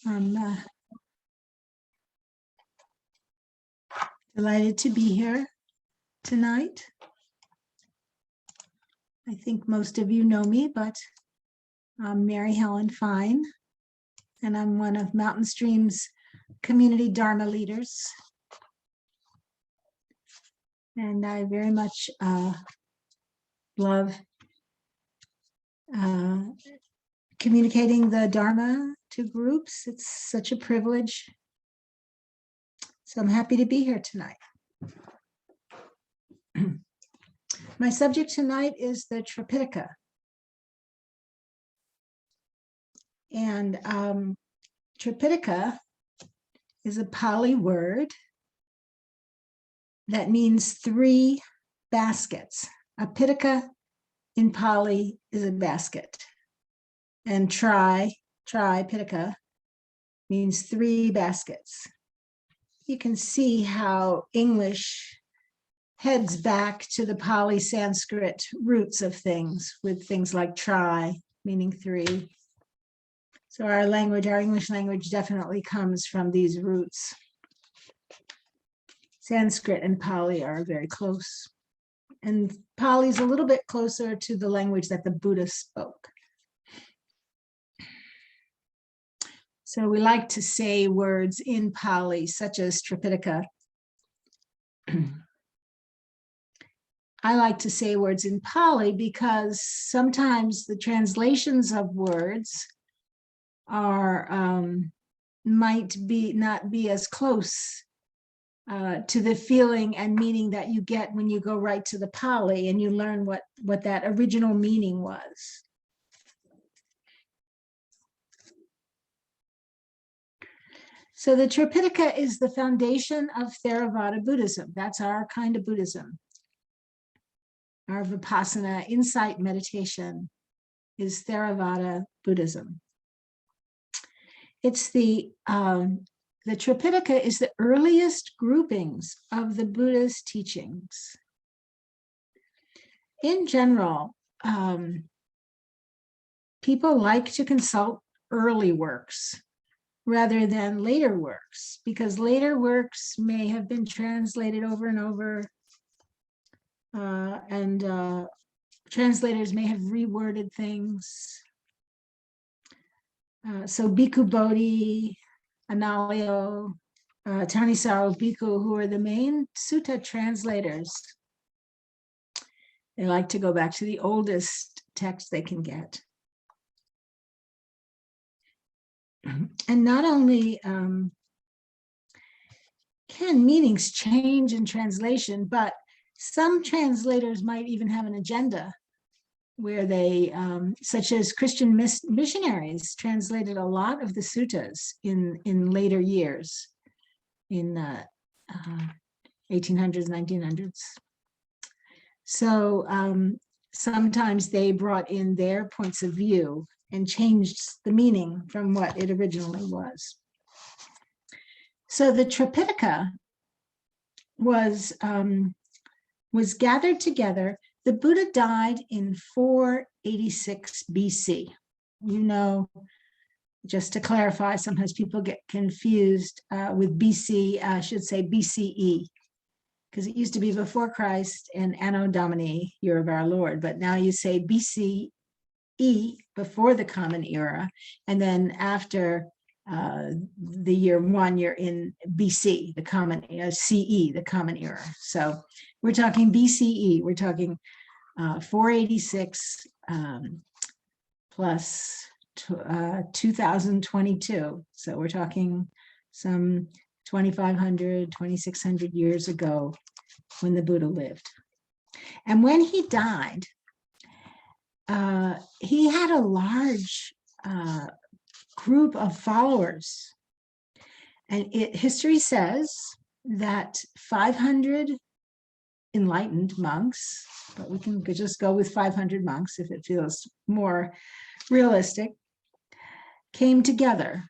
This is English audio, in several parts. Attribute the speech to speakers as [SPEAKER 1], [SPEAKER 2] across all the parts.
[SPEAKER 1] I'm delighted to be here tonight. I think most of you know me, but I'm Mary Helen Fine, and I'm one of Mountain Stream's community Dharma leaders. And I very much love communicating the Dharma to groups. It's such a privilege. So I'm happy to be here tonight. My subject tonight is the Tripitaka. And Tripitaka is a Pali word that means 3 baskets. A pitaka in Pali is a basket. And pitaka means 3 baskets. You can see how English heads back to the Pali Sanskrit roots of things, with things like tri, meaning 3. So our language, our English language, definitely comes from these roots. Sanskrit and Pali are very close. And Pali is a little bit closer to the language that the Buddha spoke. So we like to say words in Pali, such as Tripitaka. I like to say words in Pali because sometimes the translations of words are might not be as close to the feeling and meaning that you get when you go right to the Pali and you learn what that original meaning was. So the Tripitaka is the foundation of Theravada Buddhism. That's our kind of Buddhism. Our Vipassana insight meditation is Theravada Buddhism. It's the Tripitaka is the earliest groupings of the Buddha's teachings. In general, people like to consult early works rather than later works, because later works may have been translated over and over, and translators may have reworded things. So Bhikkhu Bodhi, Analayo, Tanisaru Bhikkhu, who are the main sutta translators, they like to go back to the oldest text they can get. And not only can meanings change in translation, but some translators might even have an agenda where they, such as Christian missionaries, translated a lot of the suttas in later years, in 1800s, 1900s. So sometimes they brought in their points of view and changed the meaning from what it originally was. So the Tripitaka was gathered together. The Buddha died in 486 BC. You know, just to clarify, sometimes people get confused with BC, I should say BCE, because it used to be before Christ and Anno Domini, year of our Lord, but now you say BCE, before the Common Era, and then after the year 1, you're in BC, the Common CE, the Common Era. So we're talking BCE. We're talking 486 plus 2022. So we're talking some 2,500, 2,600 years ago when the Buddha lived. And when he died, he had a large group of followers. And history says that 500 enlightened monks, but we can just go with 500 monks if it feels more realistic, came together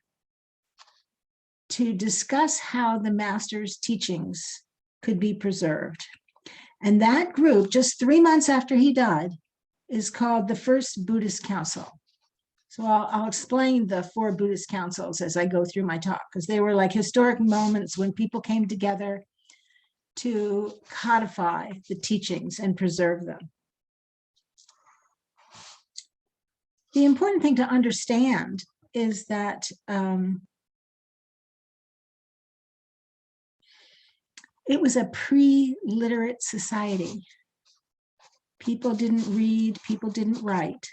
[SPEAKER 1] to discuss how the master's teachings could be preserved. And that group, just 3 months after he died, is called the First Buddhist Council. So I'll explain the 4 Buddhist councils as I go through my talk, because they were like historic moments when people came together to codify the teachings and preserve them. The important thing to understand is that it was a pre-literate society. People didn't read, people didn't write.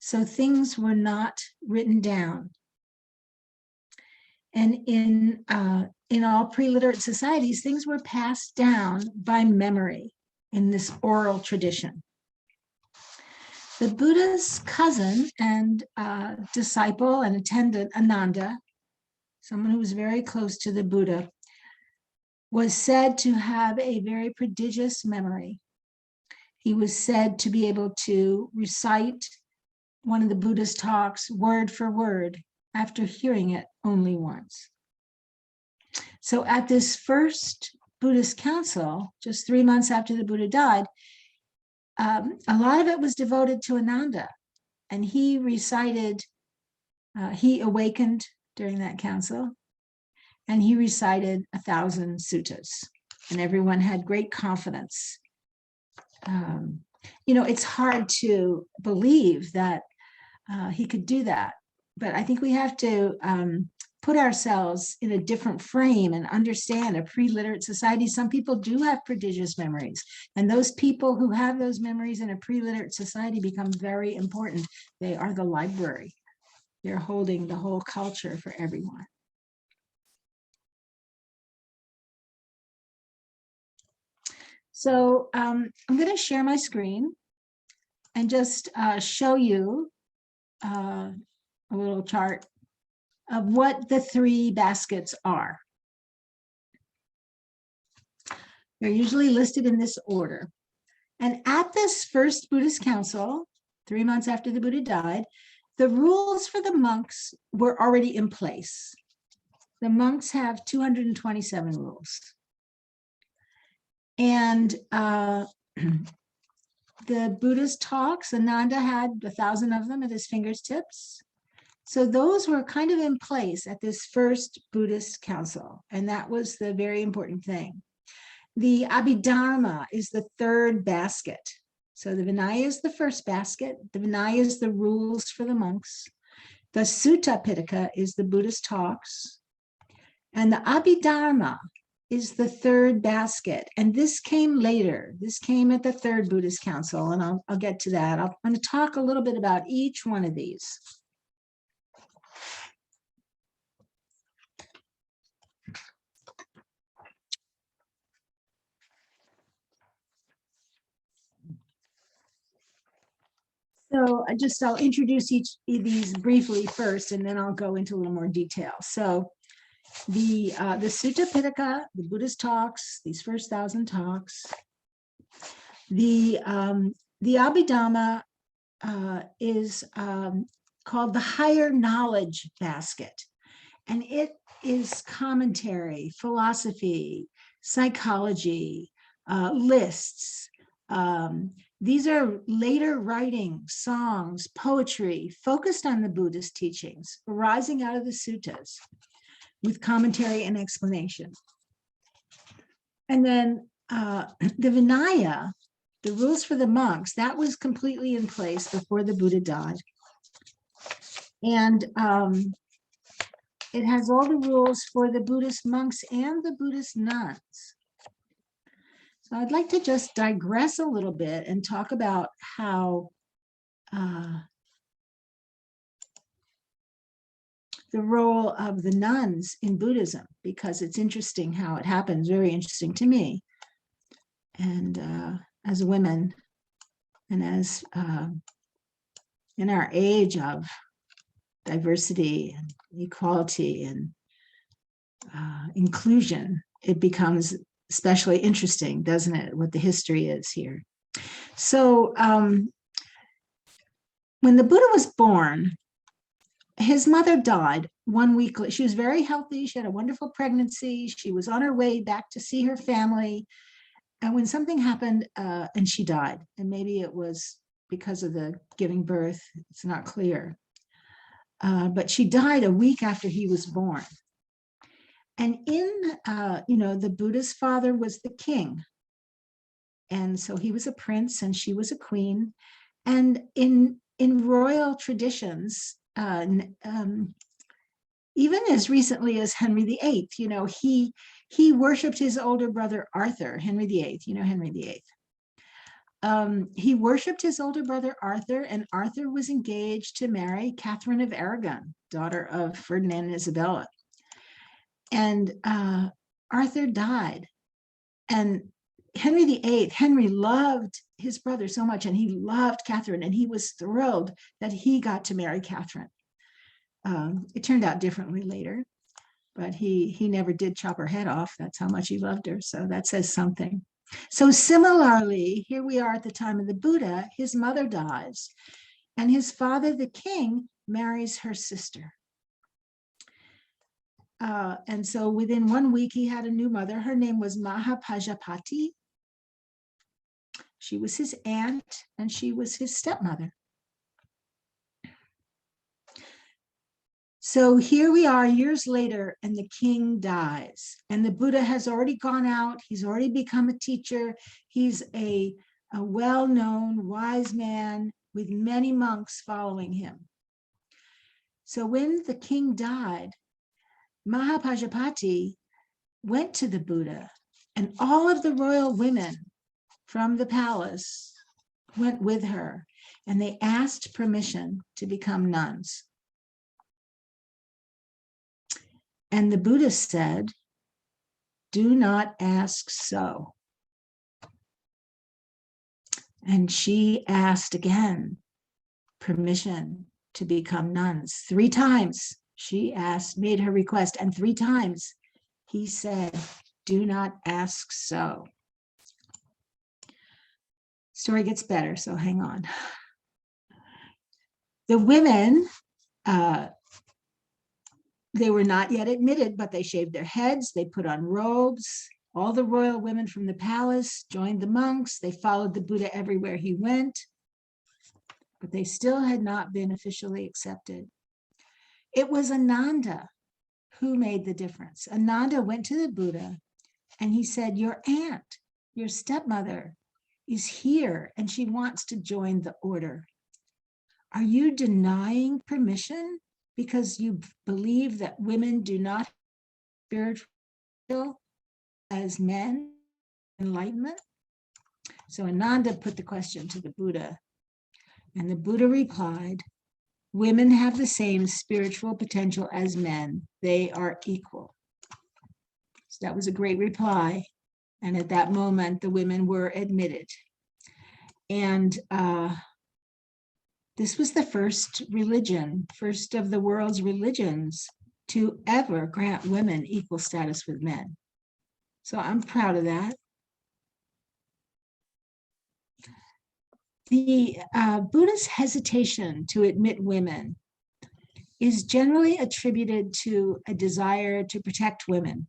[SPEAKER 1] So things were not written down. And in all pre-literate societies, things were passed down by memory in this oral tradition. The Buddha's cousin and disciple and attendant, Ananda, someone who was very close to the Buddha, was said to have a very prodigious memory. He was said to be able to recite one of the Buddha's talks word for word after hearing it only once. So at this first Buddhist council, just 3 months after the Buddha died, a lot of it was devoted to Ananda, and he recited, he awakened during that council, and he recited 1,000 suttas, and everyone had great confidence. You know, it's hard to believe that he could do that, but I think we have to put ourselves in a different frame and understand a pre-literate society. Some people do have prodigious memories, and those people who have those memories in a pre-literate society become very important. They are the library. They're holding the whole culture for everyone. So I'm going to share my screen and just show you a little chart of what the 3 baskets are. They're usually listed in this order. And at this first Buddhist council, 3 months after the Buddha died, the rules for the monks were already in place. The monks have 227 rules. And the Buddhist talks, Ananda had 1,000 of them at his fingertips. So those were kind of in place at this first Buddhist council, and that was the very important thing. The Abhidharma is the 3rd basket. So the Vinaya is the first basket. The Vinaya is the rules for the monks. The Sutta Pitaka is the Buddhist talks. And the Abhidharma is the 3rd basket. And this came later. This came at the 3rd Buddhist council, and I'll get to that. I'm going to talk a little bit about each one of these. So I'll introduce each of these briefly first, and then I'll go into a little more detail. So the Sutta Pitaka, the Buddhist talks, these first 1,000 talks. The Abhidhamma is called the higher knowledge basket, and it is commentary, philosophy, psychology, lists. These are later writing, songs, poetry, focused on the Buddhist teachings, arising out of the suttas, with commentary and explanation. And then the Vinaya, the rules for the monks, that was completely in place before the Buddha died. And it has all the rules for the Buddhist monks and the Buddhist nuns. So I'd like to just digress a little bit and talk about how the role of the nuns in Buddhism, because it's interesting how it happens, very interesting to me. And as women, and as in our age of diversity and equality and inclusion, it becomes especially interesting, doesn't it, what the history is here. So when the Buddha was born, his mother died 1 week. She was very healthy. She had a wonderful pregnancy. She was on her way back to see her family. And when something happened and she died, and maybe it was because of the giving birth, it's not clear. but she died a week after he was born. And the Buddha's father was the king. And so he was a prince and she was a queen. And in royal traditions, even as recently as Henry VIII, he worshipped his older brother Arthur, Henry VIII, Henry VIII. He worshipped his older brother Arthur, and Arthur was engaged to marry Catherine of Aragon, daughter of Ferdinand and Isabella. And Arthur died. And Henry loved his brother so much, and he loved Catherine, and he was thrilled that he got to marry Catherine. It turned out differently later, but he never did chop her head off. That's how much he loved her. So that says something. So similarly, here we are at the time of the Buddha. His mother dies, and his father, the king, marries her sister. And so within 1 week, he had a new mother. Her name was Mahapajapati. She was his aunt, and she was his stepmother. So here we are years later, and the king dies, and the Buddha has already gone out. He's already become a teacher. He's a well-known wise man with many monks following him. So when the king died, Mahapajapati went to the Buddha, and all of the royal women from the palace went with her, and they asked permission to become nuns. And the Buddha said, "Do not ask so." And she asked again permission to become nuns. 3 times she made her request, and 3 times he said, "Do not ask so." Story gets better, so hang on. The women, they were not yet admitted, but they shaved their heads, they put on robes. All the royal women from the palace joined the monks. They followed the Buddha everywhere he went, but they still had not been officially accepted. It was Ananda who made the difference. Ananda went to the Buddha and he said, "Your aunt, your stepmother, is here and she wants to join the order. Are you denying permission because you believe that women do not have spiritual as men enlightenment?" So Ananda put the question to the Buddha, and the Buddha replied, "Women have the same spiritual potential as men. They are equal." So that was a great reply. And at that moment, the women were admitted. And this was the first religion, first of the world's religions to ever grant women equal status with men. So I'm proud of that. The Buddha's hesitation to admit women is generally attributed to a desire to protect women.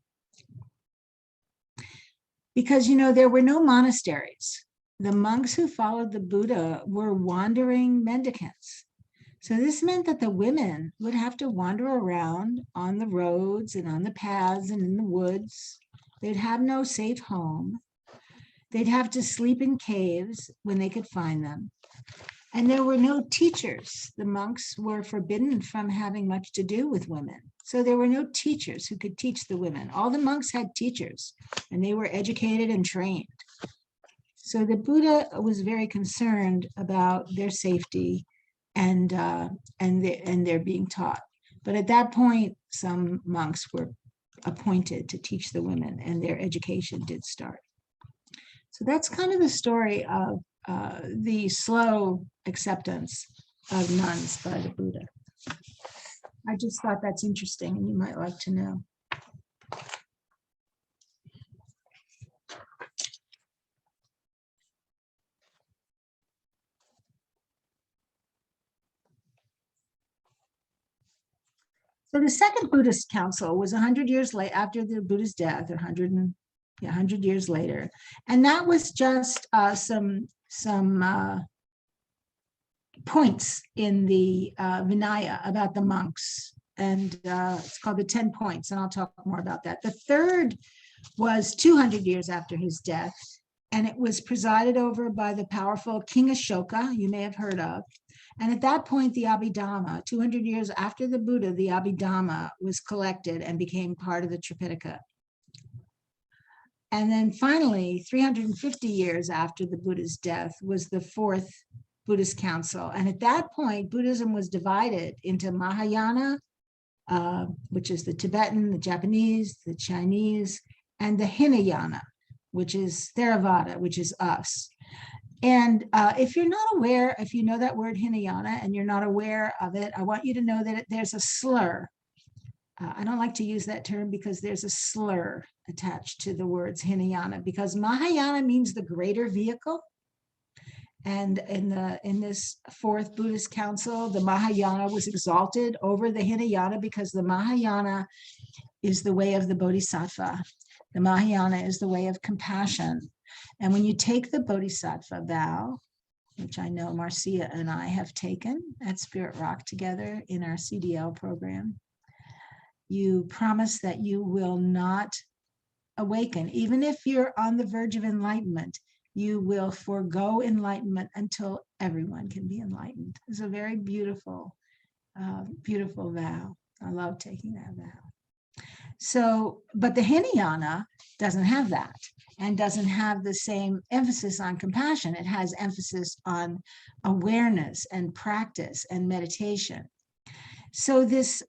[SPEAKER 1] Because, there were no monasteries. The monks who followed the Buddha were wandering mendicants. So this meant that the women would have to wander around on the roads and on the paths and in the woods. They'd have no safe home. They'd have to sleep in caves when they could find them. And there were no teachers. The monks were forbidden from having much to do with women. So there were no teachers who could teach the women. All the monks had teachers, and they were educated and trained. So the Buddha was very concerned about their safety and their being taught. But at that point, some monks were appointed to teach the women, and their education did start. So that's kind of the story of the slow acceptance of nuns by the Buddha. I just thought that's interesting, and you might like to know. So the second Buddhist council was 100 years late after the Buddha's death, or 100 years later. And that was just some points in the Vinaya about the monks, and it's called the 10 points, and I'll talk more about that. The third was 200 years after his death, and it was presided over by the powerful King Ashoka, you may have heard of. And at that point, the Abhidhamma, 200 years after the Buddha, the Abhidhamma was collected and became part of the Tripitaka. And then finally, 350 years after the Buddha's death was the fourth Buddhist council. And at that point, Buddhism was divided into Mahayana, which is the Tibetan, the Japanese, the Chinese, and the Hinayana, which is Theravada, which is us. And if you're not aware, if you know that word Hinayana and you're not aware of it, I want you to know that there's a slur. I don't like to use that term because there's a slur attached to the words Hinayana, because Mahayana means the greater vehicle. And in this fourth Buddhist council, the Mahayana was exalted over the Hinayana because the Mahayana is the way of the Bodhisattva. The Mahayana is the way of compassion. And when you take the Bodhisattva vow, which I know Marcia and I have taken at Spirit Rock together in our CDL program, you promise that you will not awaken. Even if you're on the verge of enlightenment, you will forego enlightenment until everyone can be enlightened. It's a very beautiful, beautiful vow. I love taking that vow. So, but the Hinayana doesn't have that and doesn't have the same emphasis on compassion. It has emphasis on awareness and practice and meditation. So this,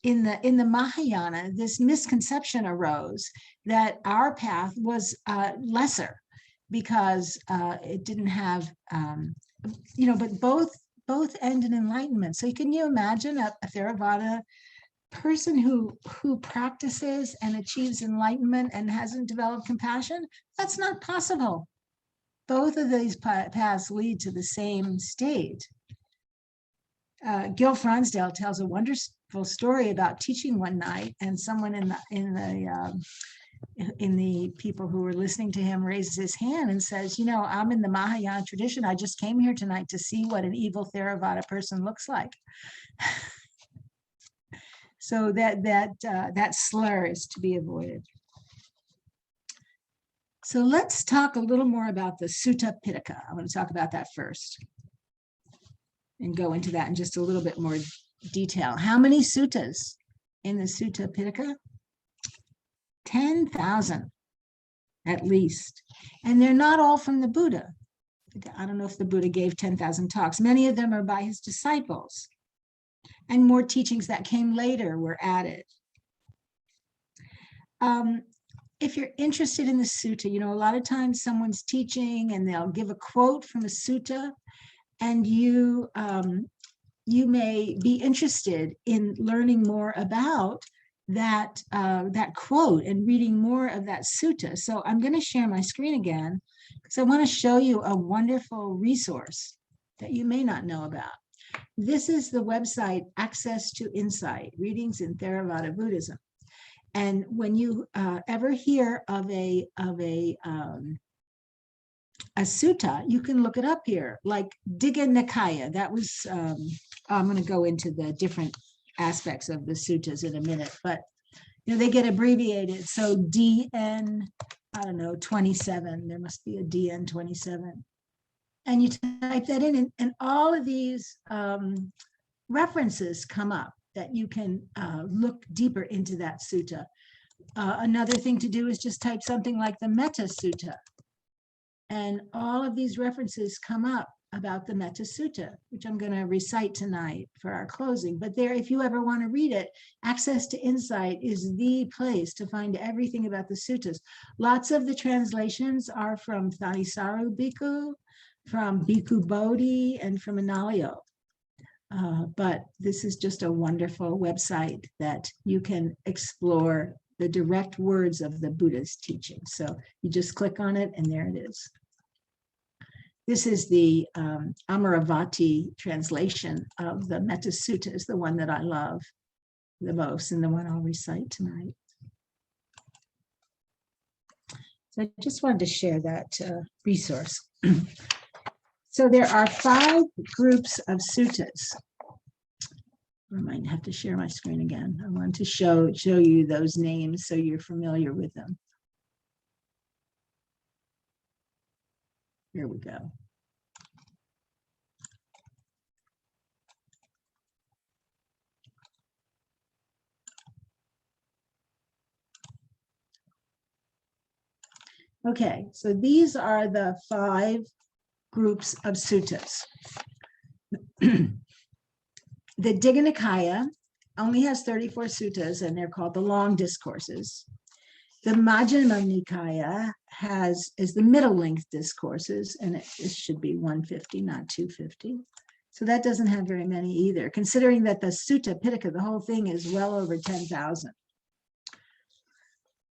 [SPEAKER 1] in the Mahayana, this misconception arose that our path was lesser because it didn't have, but both end in enlightenment. So can you imagine a Theravada person who practices and achieves enlightenment and hasn't developed compassion? That's not possible. Both of these paths lead to the same state. Gil Fronsdale tells a wonderful story about teaching one night, and someone in the people who were listening to him raises his hand and says, I'm in the Mahayana tradition. I just came here tonight to see what an evil Theravada person looks like. So that slur is to be avoided. So let's talk a little more about the Sutta Pitaka. I want to talk about that first and go into that in just a little bit more detail. How many suttas in the Sutta Pitaka? 10,000 at least. And they're not all from the Buddha. I don't know if the Buddha gave 10,000 talks. Many of them are by his disciples. And more teachings that came later were added. If you're interested in the sutta, a lot of times someone's teaching and they'll give a quote from a sutta, and you may be interested in learning more about that quote and reading more of that sutta. So I'm going to share my screen again because I want to show you a wonderful resource that you may not know about. This is the website Access to Insight, Readings in Theravada Buddhism. And when you ever hear of a sutta, you can look it up here, like Digha Nikaya. That was, I'm going to go into the different aspects of the suttas in a minute, but they get abbreviated. So DN, 27, there must be a DN 27. And you type that in, and all of these references come up that you can look deeper into that sutta. Another thing to do is just type something like the Metta Sutta. And all of these references come up about the Metta Sutta, which I'm going to recite tonight for our closing. But there, if you ever want to read it, Access to Insight is the place to find everything about the suttas. Lots of the translations are from Thanisaru Bhikkhu, from Bhikkhu Bodhi, and from Analayo. But this is just a wonderful website that you can explore the direct words of the Buddha's teaching. So you just click on it and there it is. This is the Amaravati translation of the Metta Sutta, is the one that I love the most and the one I'll recite tonight. So I just wanted to share that resource. So there are 5 groups of suttas. I might have to share my screen again. I want to show you those names so you're familiar with them. Here we go. Okay, so these are the 5 groups of suttas. The Digha Nikaya only has 34 suttas, and they're called the long discourses. The Majjhima Nikaya is the middle length discourses, and it should be 150, not 250. So that doesn't have very many either, considering that the Sutta Pitaka, the whole thing, is well over 10,000.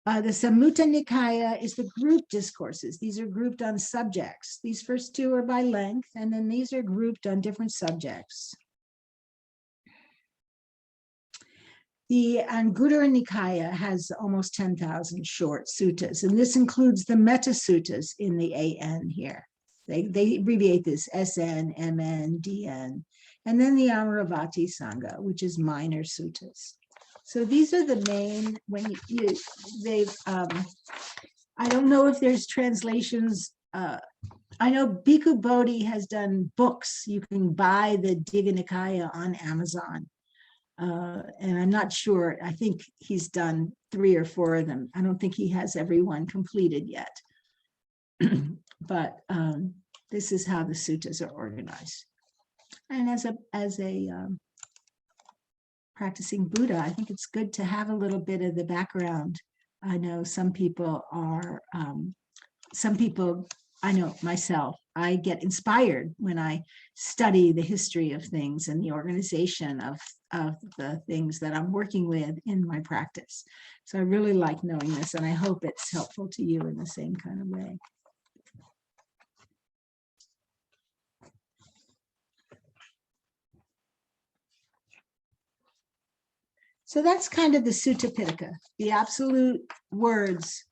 [SPEAKER 1] The Samyutta Nikaya is the group discourses. These are grouped on subjects. These first 2 are by length, and then these are grouped on different subjects. The Anguttara Nikaya has almost 10,000 short suttas, and this includes the metta suttas in the AN here. They abbreviate this SN, MN, DN, and then the Amaravati Sangha, which is minor suttas. So these are the main, I don't know if there's translations. I know Bhikkhu Bodhi has done books. You can buy the Digha Nikaya on Amazon. And I'm not sure, I think he's done 3 or 4 of them. I don't think he has every one completed yet. But this is how the suttas are organized. And as a practicing Buddha, I think it's good to have a little bit of the background. I know some people, I know myself, I get inspired when I study the history of things and the organization of the things that I'm working with in my practice. So I really like knowing this, and I hope it's helpful to you in the same kind of way. So that's kind of the Sutta Pitaka, the absolute words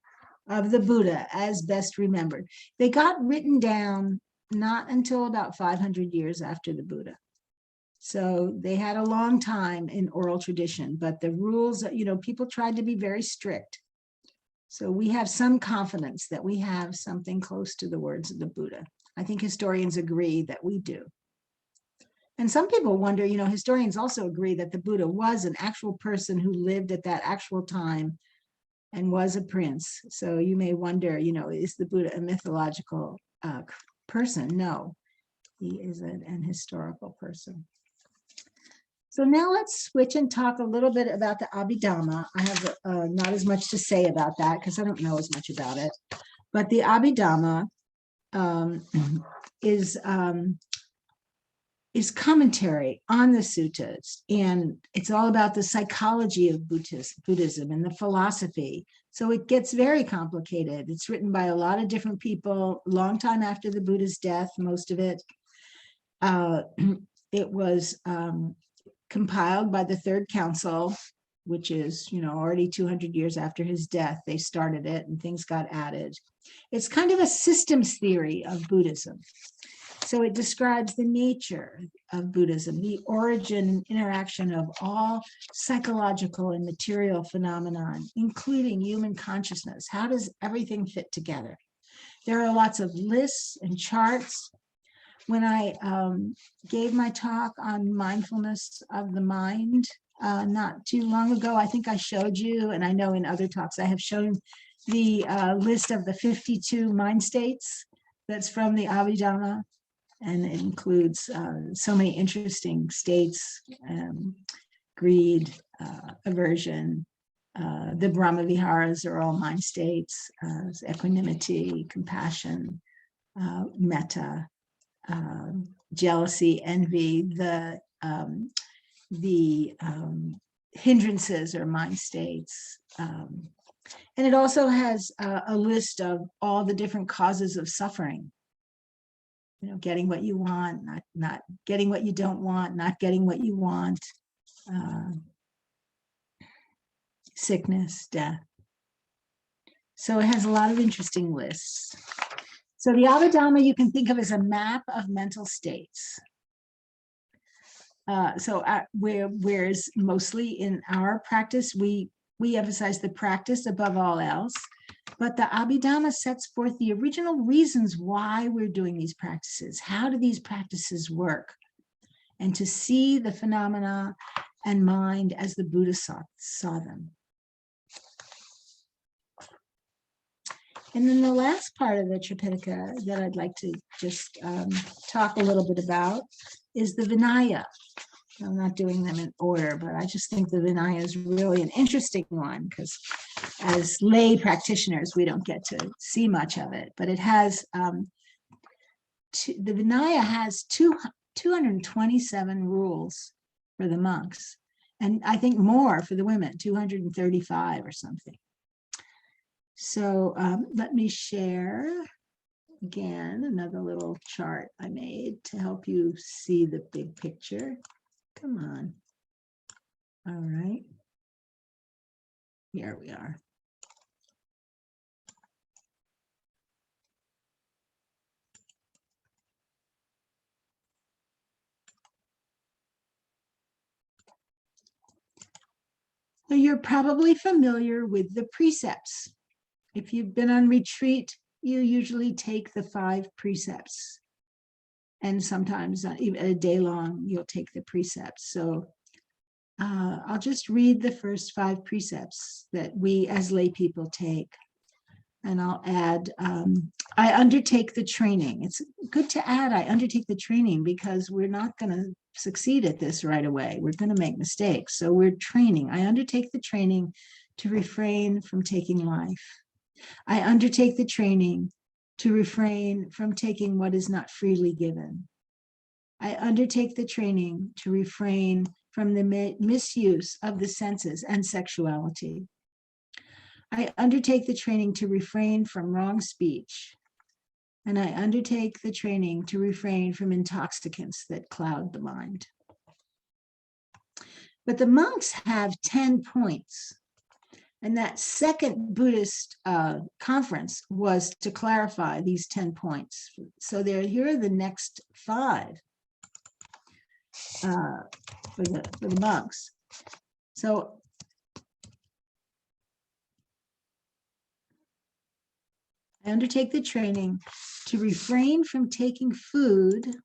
[SPEAKER 1] of the Buddha as best remembered. They got written down not until about 500 years after the Buddha. So they had a long time in oral tradition, but the rules, people tried to be very strict. So we have some confidence that we have something close to the words of the Buddha. I think historians agree that we do. And some people wonder, historians also agree that the Buddha was an actual person who lived at that actual time and was a prince. So you may wonder, is the Buddha a mythological person? No, he is an historical person. So now let's switch and talk a little bit about the Abhidhamma. I have not as much to say about that because I don't know as much about it. But the Abhidhamma is commentary on the suttas, and it's all about the psychology of Buddhism and the philosophy. So it gets very complicated. It's written by a lot of different people, long time after the Buddha's death, most of it. It was compiled by the Third Council, which is, already 200 years after his death. They started it and things got added. It's kind of a systems theory of Buddhism. So it describes the nature of Buddhism, the origin and interaction of all psychological and material phenomenon, including human consciousness. How does everything fit together? There are lots of lists and charts. When I gave my talk on mindfulness of the mind not too long ago, I think I showed you, and I know in other talks I have shown the list of the 52 mind states that's from the Abhidhamma. And it includes so many interesting states, greed, aversion. The Brahma Viharas are all mind states, equanimity, compassion, metta, jealousy, envy. The hindrances are mind states. And it also has a list of all the different causes of suffering. Getting what you want, not getting what you don't want, not getting what you want, sickness, death. So it has a lot of interesting lists. So the Abhidhamma you can think of as a map of mental states. Whereas mostly in our practice, we emphasize the practice above all else, but the Abhidhamma sets forth the original reasons why we're doing these practices. How do these practices work? And to see the phenomena and mind as the Buddha saw them. And then the last part of the Tripitaka that I'd like to just talk a little bit about is the Vinaya. I'm not doing them in order, but I just think the Vinaya is really an interesting one because as lay practitioners, we don't get to see much of it, but it has, the Vinaya has 227 rules for the monks, and I think more for the women, 235 or something. So let me share again another little chart I made to help you see the big picture. Come on. All right. Here we are. So you're probably familiar with the precepts. If you've been on retreat, you usually take the 5 precepts. And sometimes even a day long, you'll take the precepts. So I'll just read the first 5 precepts that we as lay people take. And I'll add, I undertake the training. It's good to add, I undertake the training, because we're not going to succeed at this right away. We're going to make mistakes. So we're training. I undertake the training to refrain from taking life. I undertake the training to refrain from taking what is not freely given. I undertake the training to refrain from the misuse of the senses and sexuality. I undertake the training to refrain from wrong speech, and I undertake the training to refrain from intoxicants that cloud the mind. But the monks have 10 points, and that second Buddhist conference was to clarify these 10 points. So here are the next 5 for the monks. So I undertake the training to refrain from taking food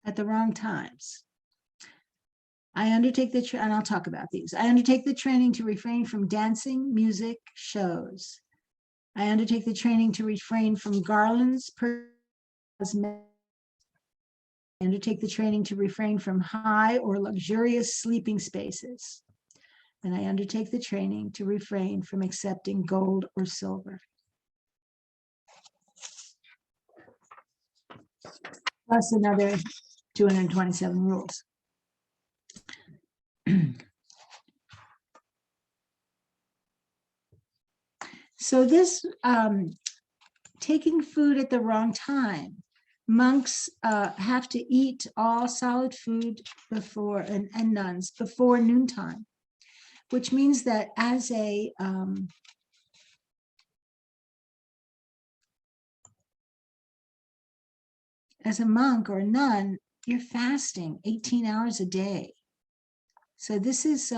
[SPEAKER 1] at the wrong times. I undertake and I'll talk about these. I undertake the training to refrain from dancing, music, shows. I undertake the training to refrain from garlands, cosmetics. I undertake the training to refrain from high or luxurious sleeping spaces. And I undertake the training to refrain from accepting gold or silver. Plus another 227 rules. So this taking food at the wrong time, monks have to eat all solid food before, and nuns before noontime, which means that as a monk or a nun, you're fasting 18 hours a day. So this is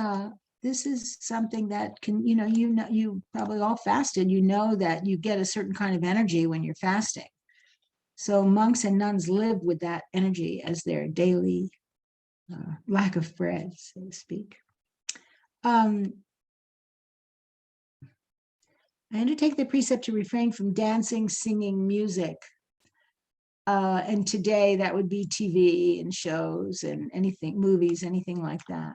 [SPEAKER 1] something that can, you probably all fasted, that you get a certain kind of energy when you're fasting. So monks and nuns live with that energy as their daily lack of bread, so to speak. I undertake the precept to refrain from dancing, singing, music. And today that would be TV and shows and anything, movies, anything like that.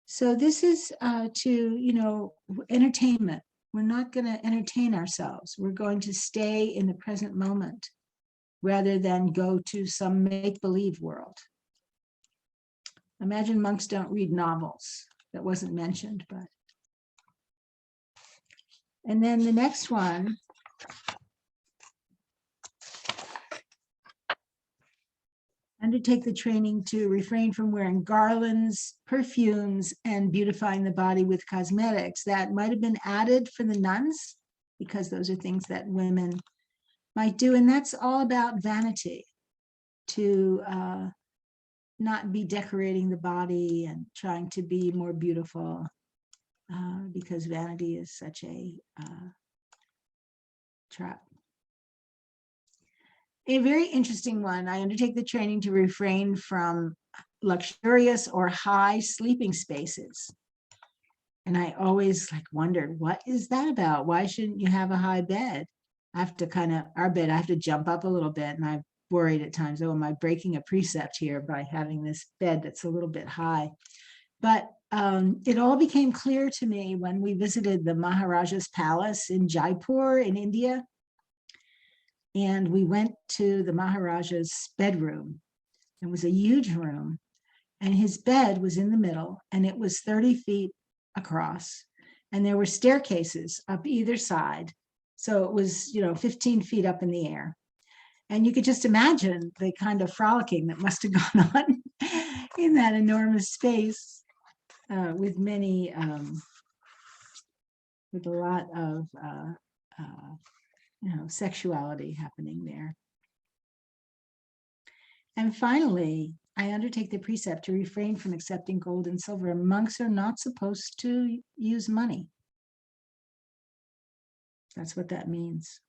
[SPEAKER 1] So this is to, entertainment. We're not going to entertain ourselves. We're going to stay in the present moment rather than go to some make-believe world. Imagine monks don't read novels. That wasn't mentioned, but. And then the next one. Undertake the training to refrain from wearing garlands, perfumes, and beautifying the body with cosmetics. That might have been added for the nuns because those are things that women might do. And that's all about vanity, to not be decorating the body and trying to be more beautiful, because vanity is such a trap. A very interesting one, I undertake the training to refrain from luxurious or high sleeping spaces. And I always wondered, what is that about? Why shouldn't you have a high bed? I have to our bed, I have to jump up a little bit, and I'm worried at times, oh, am I breaking a precept here by having this bed that's a little bit high? But it all became clear to me when we visited the Maharaja's palace in Jaipur in India. And we went to the Maharaja's bedroom. It was a huge room, and his bed was in the middle, and it was 30 feet across, and there were staircases up either side. So it was, 15 feet up in the air. And you could just imagine the kind of frolicking that must have gone on in that enormous space, with with a lot of sexuality happening there. And finally, I undertake the precept to refrain from accepting gold and silver. Monks are not supposed to use money. That's what that means.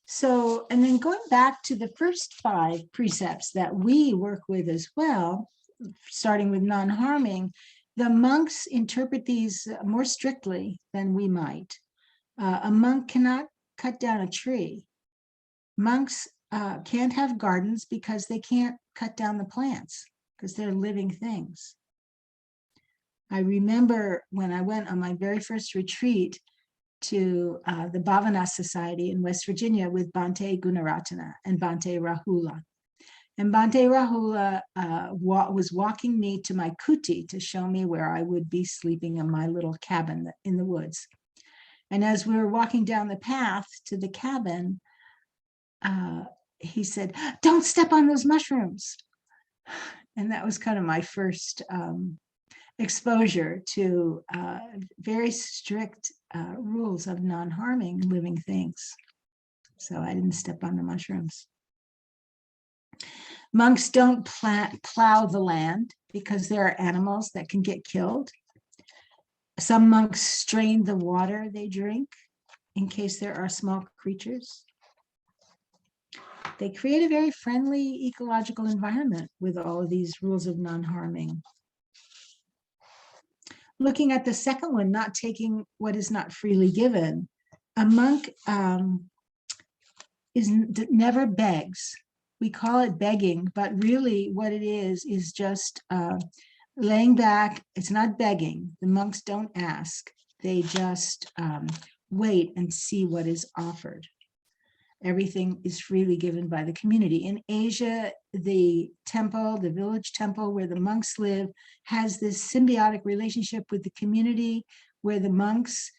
[SPEAKER 1] So, and then going back to the first 5 precepts that we work with as well, starting with non-harming, the monks interpret these more strictly than we might. A monk cannot cut down a tree. Monks can't have gardens because they can't cut down the plants, because they're living things. I remember when I went on my very first retreat to the Bhavana Society in West Virginia with Bhante Gunaratana and Bhante Rahula. And Bhante Rahula was walking me to my kuti to show me where I would be sleeping in my little cabin in the woods. And as we were walking down the path to the cabin, he said, "Don't step on those mushrooms." And that was kind of my first exposure to very strict rules of non-harming living things. So I didn't step on the mushrooms. Monks don't plow the land because there are animals that can get killed. Some monks strain the water they drink in case there are small creatures. They create a very friendly ecological environment with all of these rules of non-harming. Looking at the second one, not taking what is not freely given, a monk never begs. We call it begging, but really what it is just laying back. It's not begging. The monks don't ask. They just wait and see what is offered. Everything is freely given by the community. In Asia, the temple, the village temple where the monks live, has this symbiotic relationship with the community, where the monks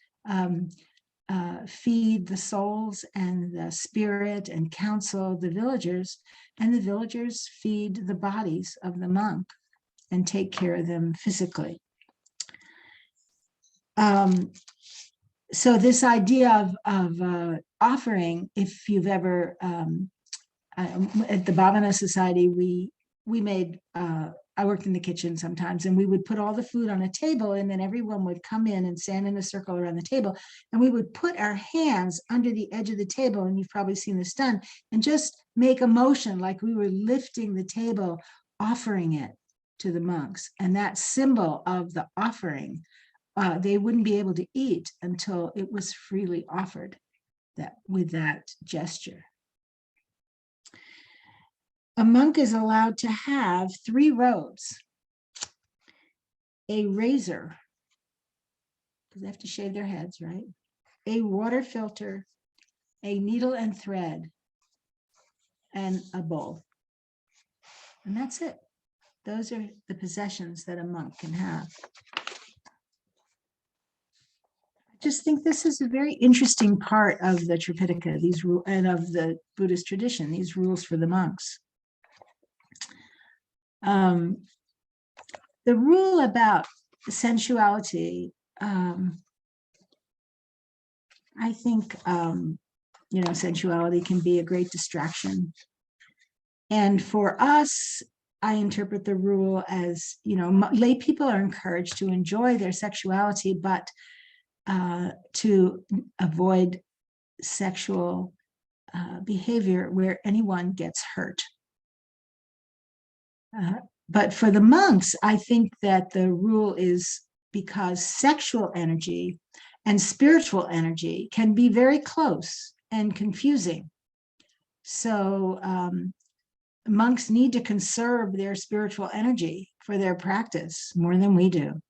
[SPEAKER 1] feed the souls and the spirit and counsel the villagers, and the villagers feed the bodies of the monk and take care of them physically. So this idea of offering, if you've ever, at the Bhavana Society, we made, I worked in the kitchen sometimes, and we would put all the food on a table, and then everyone would come in and stand in a circle around the table, and we would put our hands under the edge of the table, and you've probably seen this done, and just make a motion like we were lifting the table, offering it to the monks. And that symbol of the offering, they wouldn't be able to eat until it was freely offered, with that gesture. A monk is allowed to have 3 robes: a razor, because they have to shave their heads, right? A water filter, a needle and thread, and a bowl. And that's it. Those are the possessions that a monk can have. Just think this is a very interesting part of the Tripitaka, these rules, and of the Buddhist tradition, these rules for the monks. The rule about sensuality, I think, sensuality can be a great distraction. And for us, I interpret the rule as, lay people are encouraged to enjoy their sexuality, but to avoid sexual behavior where anyone gets hurt. But for the monks, I think that the rule is because sexual energy and spiritual energy can be very close and confusing. So monks need to conserve their spiritual energy for their practice more than we do.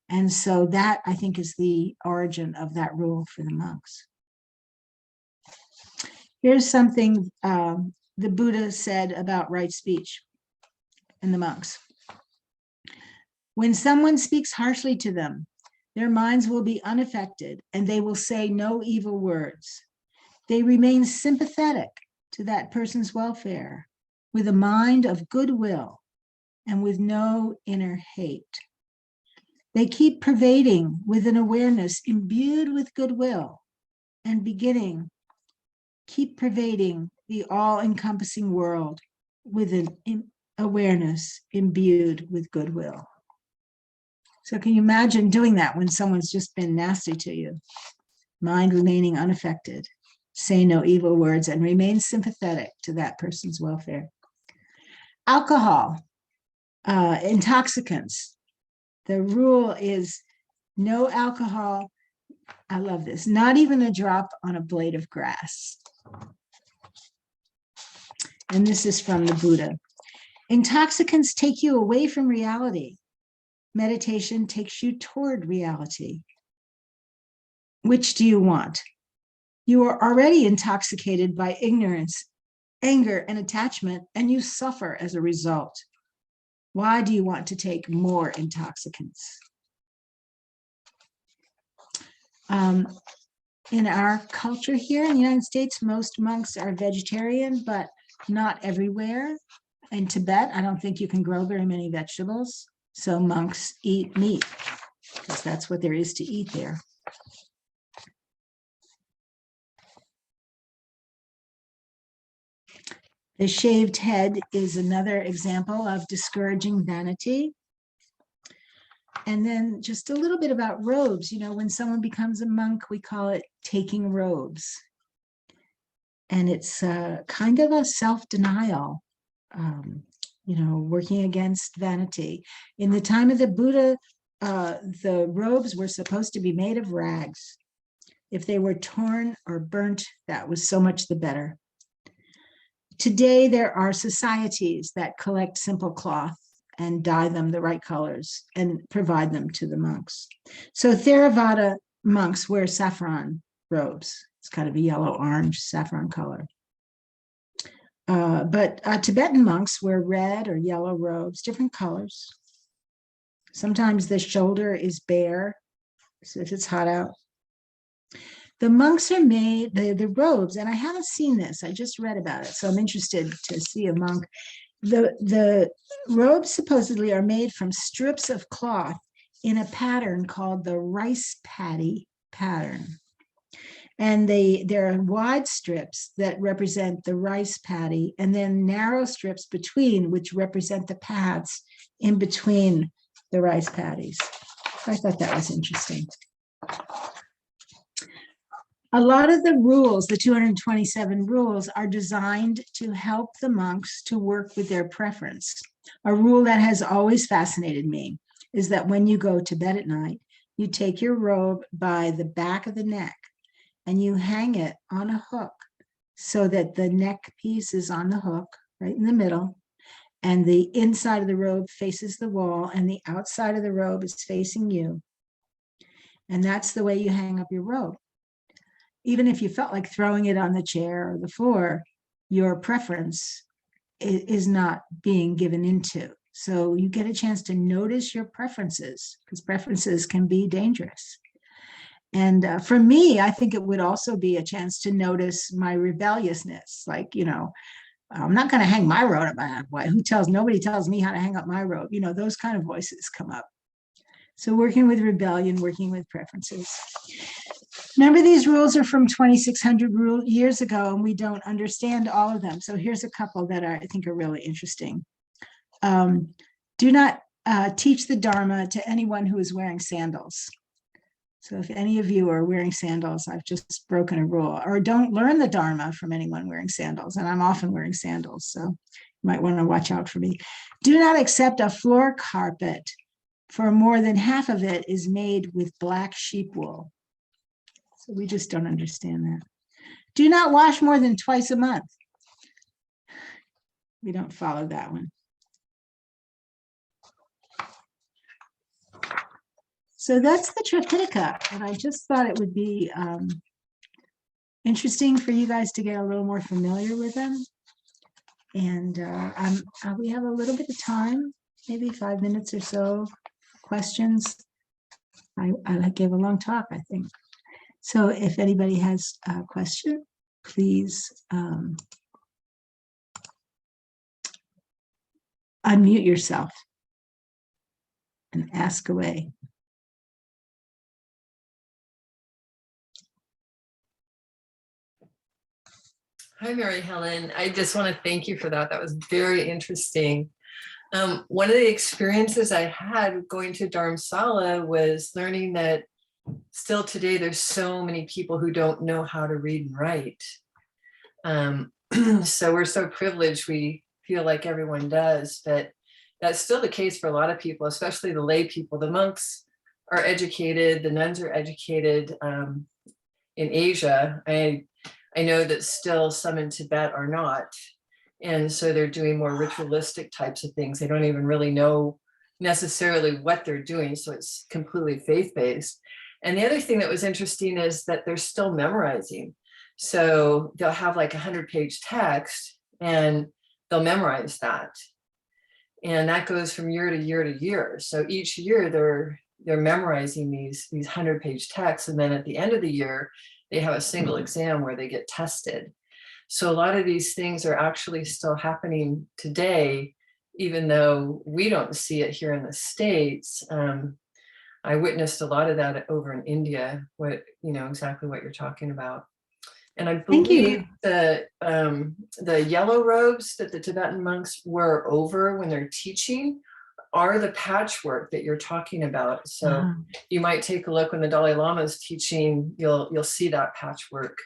[SPEAKER 1] And so that, I think, is the origin of that rule for the monks. Here's something the Buddha said about right speech and the monks. When someone speaks harshly to them, their minds will be unaffected and they will say no evil words. They remain sympathetic to that person's welfare with a mind of goodwill and with no inner hate. They keep pervading with an awareness imbued with goodwill and keep pervading the all-encompassing world with an awareness imbued with goodwill. So can you imagine doing that when someone's just been nasty to you? Mind remaining unaffected, say no evil words, and remain sympathetic to that person's welfare. Alcohol, intoxicants. The rule is no alcohol. I love this. Not even a drop on a blade of grass. And this is from the Buddha. Intoxicants take you away from reality. Meditation takes you toward reality. Which do you want? You are already intoxicated by ignorance, anger, and attachment, and you suffer as a result. Why do you want to take more intoxicants? In our culture here in the United States, most monks are vegetarian, but not everywhere. In Tibet, I don't think you can grow very many vegetables. So monks eat meat because that's what there is to eat there. The shaved head is another example of discouraging vanity. And then just a little bit about robes. When someone becomes a monk, we call it taking robes. And it's kind of a self-denial, working against vanity. In the time of the Buddha, the robes were supposed to be made of rags. If they were torn or burnt, that was so much the better. Today, there are societies that collect simple cloth and dye them the right colors and provide them to the monks. So Theravada monks wear saffron robes. It's kind of a yellow-orange saffron color. But Tibetan monks wear red or yellow robes, different colors. Sometimes the shoulder is bare, so if it's hot out. The monks are made, the robes, and I haven't seen this, I just read about it, so I'm interested to see a monk. The robes supposedly are made from strips of cloth in a pattern called the rice paddy pattern. And there are wide strips that represent the rice paddy, and then narrow strips between, which represent the paths in between the rice paddies. I thought that was interesting. A lot of the rules, the 227 rules, are designed to help the monks to work with their preference. A rule that has always fascinated me is that when you go to bed at night, you take your robe by the back of the neck and you hang it on a hook so that the neck piece is on the hook right in the middle, and the inside of the robe faces the wall and the outside of the robe is facing you. And that's the way you hang up your robe. Even if you felt like throwing it on the chair or the floor, your preference is not being given into. So you get a chance to notice your preferences, because preferences can be dangerous. And for me, I think it would also be a chance to notice my rebelliousness. Like, I'm not going to hang my robe up. Nobody tells me how to hang up my robe. Those kind of voices come up. So working with rebellion, working with preferences. Remember, these rules are from 2,600 years ago, and we don't understand all of them. So here's a couple that I think are really interesting. Do not teach the Dharma to anyone who is wearing sandals. So if any of you are wearing sandals, I've just broken a rule. Or don't learn the Dharma from anyone wearing sandals. And I'm often wearing sandals, so you might want to watch out for me. Do not accept a floor carpet, for more than half of it is made with black sheep wool. So we just don't understand that. Do not wash more than twice a month. We don't follow that one. So that's the Tripitaka, and I just thought it would be interesting for you guys to get a little more familiar with them. And we have a little bit of time, maybe 5 minutes or so, questions. I gave a long talk, I think. So if anybody has a question, please unmute yourself and ask away.
[SPEAKER 2] Hi, Mary Helen. I just want to thank you for that. That was very interesting. One of the experiences I had going to Dharamsala was learning that still today there's so many people who don't know how to read and write. So we're so privileged, we feel like everyone does, but that's still the case for a lot of people, especially the lay people. The monks are educated, the nuns are educated. In Asia, I know that still some in Tibet are not. And so they're doing more ritualistic types of things. They don't even really know necessarily what they're doing. So it's completely faith-based. And the other thing that was interesting is that they're still memorizing. So they'll have like 100-page text and they'll memorize that. And that goes from year to year to year. So each year they're memorizing these 100-page texts. And then at the end of the year, they have a single exam where they get tested. So a lot of these things are actually still happening today, even though we don't see it here in the States. I witnessed a lot of that over in India, exactly what you're talking about. And I believe the yellow robes that the Tibetan monks wear over when they're teaching are the patchwork that you're talking about. So you might take a look when the Dalai Lama is teaching, you'll see that patchwork.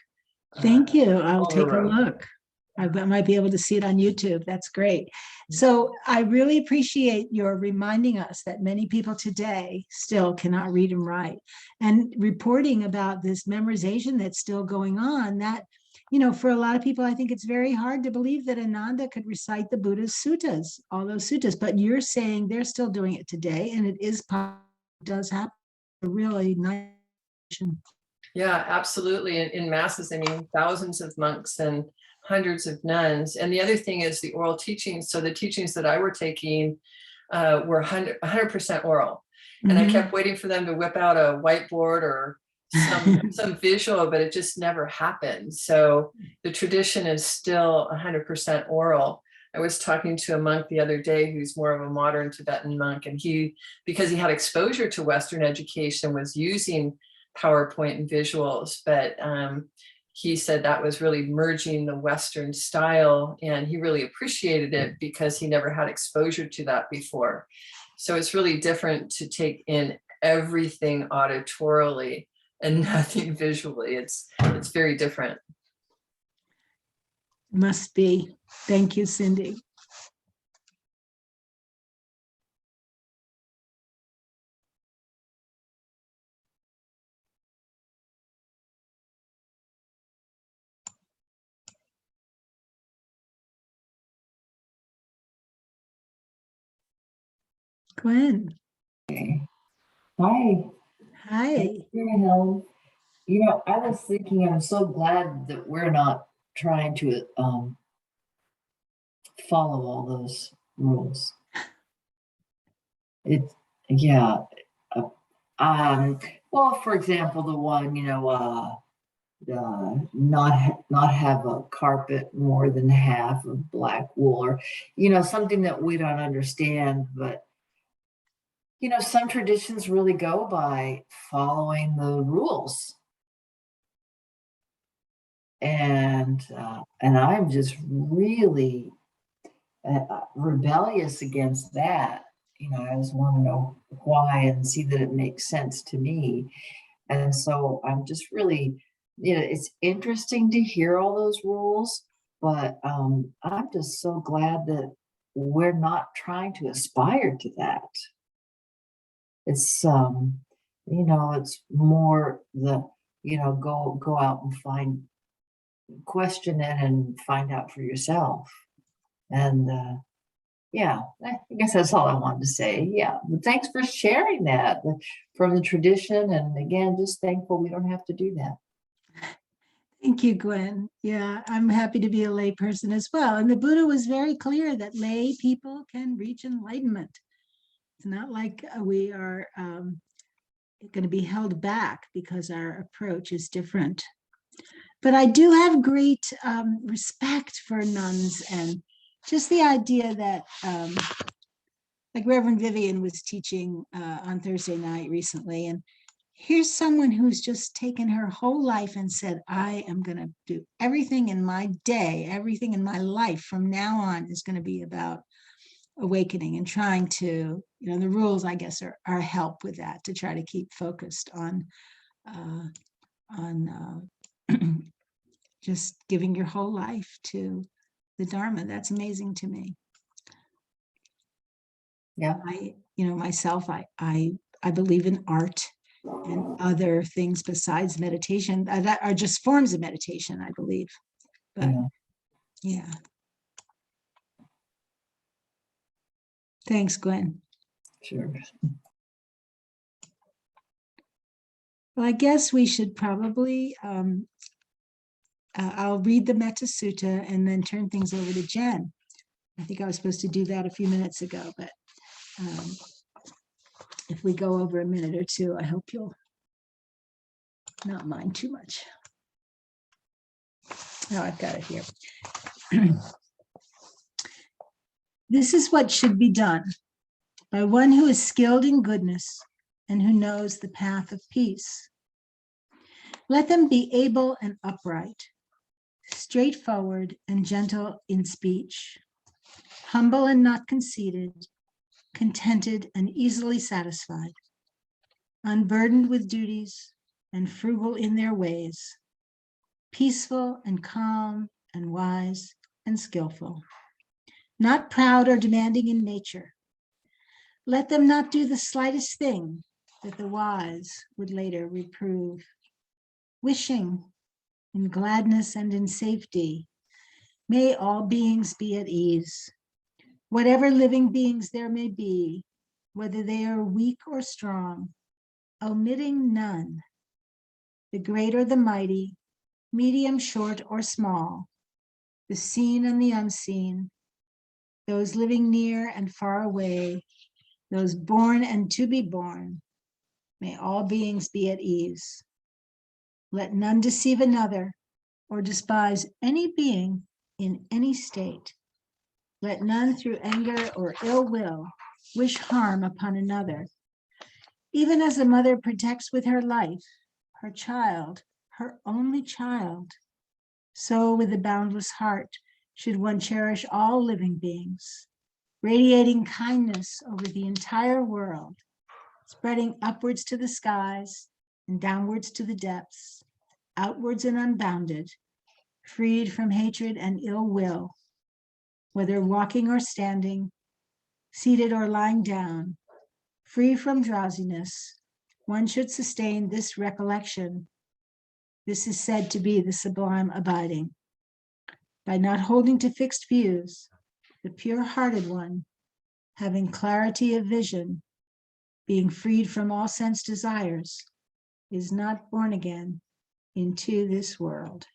[SPEAKER 1] Thank you. I'll take a look. I might be able to see it on YouTube. That's great. So I really appreciate your reminding us that many people today still cannot read and write, and reporting about this memorization that's still going on. That, for a lot of people, I think it's very hard to believe that Ananda could recite the Buddha's suttas, all those suttas, but you're saying they're still doing it today, and it does happen. Really nice.
[SPEAKER 2] Yeah, absolutely. In masses, I mean, thousands of monks and hundreds of nuns. And the other thing is the oral teachings. So the teachings that I were taking were 100% oral. And I kept waiting for them to whip out a whiteboard or some visual, but it just never happened. So the tradition is still 100% oral. I was talking to a monk the other day who's more of a modern Tibetan monk, and he, because he had exposure to Western education, was using PowerPoint and visuals, but he said that was really merging the Western style, and he really appreciated it because he never had exposure to that before. So it's really different to take in everything auditorily and nothing visually. It's very different.
[SPEAKER 1] Must be. Thank you, Cindy. Gwen.
[SPEAKER 3] Hi.
[SPEAKER 1] Hi.
[SPEAKER 3] Helen. I was thinking, I'm so glad that we're not trying to follow all those rules. Yeah. Well, for example, the one, not have a carpet more than half of black wool, or, something that we don't understand, but some traditions really go by following the rules. and I'm just really rebellious against that. I just want to know why and see that it makes sense to me. And so I'm just really, it's interesting to hear all those rules, but I'm just so glad that we're not trying to aspire to that. It's it's more go out and question it and find out for yourself. And yeah, I guess that's all I wanted to say. Yeah, but thanks for sharing that from the tradition. And again, just thankful we don't have to do that.
[SPEAKER 1] Thank you, Gwen. Yeah, I'm happy to be a lay person as well. And the Buddha was very clear that lay people can reach enlightenment. It's not like we are going to be held back because our approach is different. But I do have great respect for nuns, and just the idea that, like Reverend Vivian was teaching on Thursday night recently, and here's someone who's just taken her whole life and said, I am going to do everything in my day, everything in my life from now on is going to be about awakening, and trying to, the rules, I guess, are help with that, to try to keep focused on just giving your whole life to the Dharma. That's amazing to me.
[SPEAKER 3] Yeah.
[SPEAKER 1] Myself, I believe in art and other things besides meditation that are just forms of meditation, I believe. But yeah. Thanks, Gwen.
[SPEAKER 3] Sure.
[SPEAKER 1] Well, I guess we should probably, I'll read the Metta Sutta and then turn things over to Jen. I think I was supposed to do that a few minutes ago, but if we go over a minute or two, I hope you'll not mind too much. Oh, I've got it here. This is what should be done by one who is skilled in goodness and who knows the path of peace. Let them be able and upright, straightforward and gentle in speech, humble and not conceited, contented and easily satisfied, unburdened with duties and frugal in their ways, peaceful and calm and wise and skillful, not proud or demanding in nature. Let them not do the slightest thing that the wise would later reprove, wishing in gladness and in safety, may all beings be at ease. Whatever living beings there may be, whether they are weak or strong, omitting none, the great or the mighty, medium, short, or small, the seen and the unseen, those living near and far away, those born and to be born, may all beings be at ease. Let none deceive another or despise any being in any state. Let none through anger or ill will wish harm upon another. Even as a mother protects with her life her child, her only child, so with a boundless heart should one cherish all living beings, radiating kindness over the entire world, spreading upwards to the skies and downwards to the depths, outwards and unbounded, freed from hatred and ill will, whether walking or standing, seated or lying down, free from drowsiness. One should sustain this recollection. This is said to be the sublime abiding. By not holding to fixed views, the pure-hearted one, having clarity of vision, being freed from all sense desires, is not born again into this world.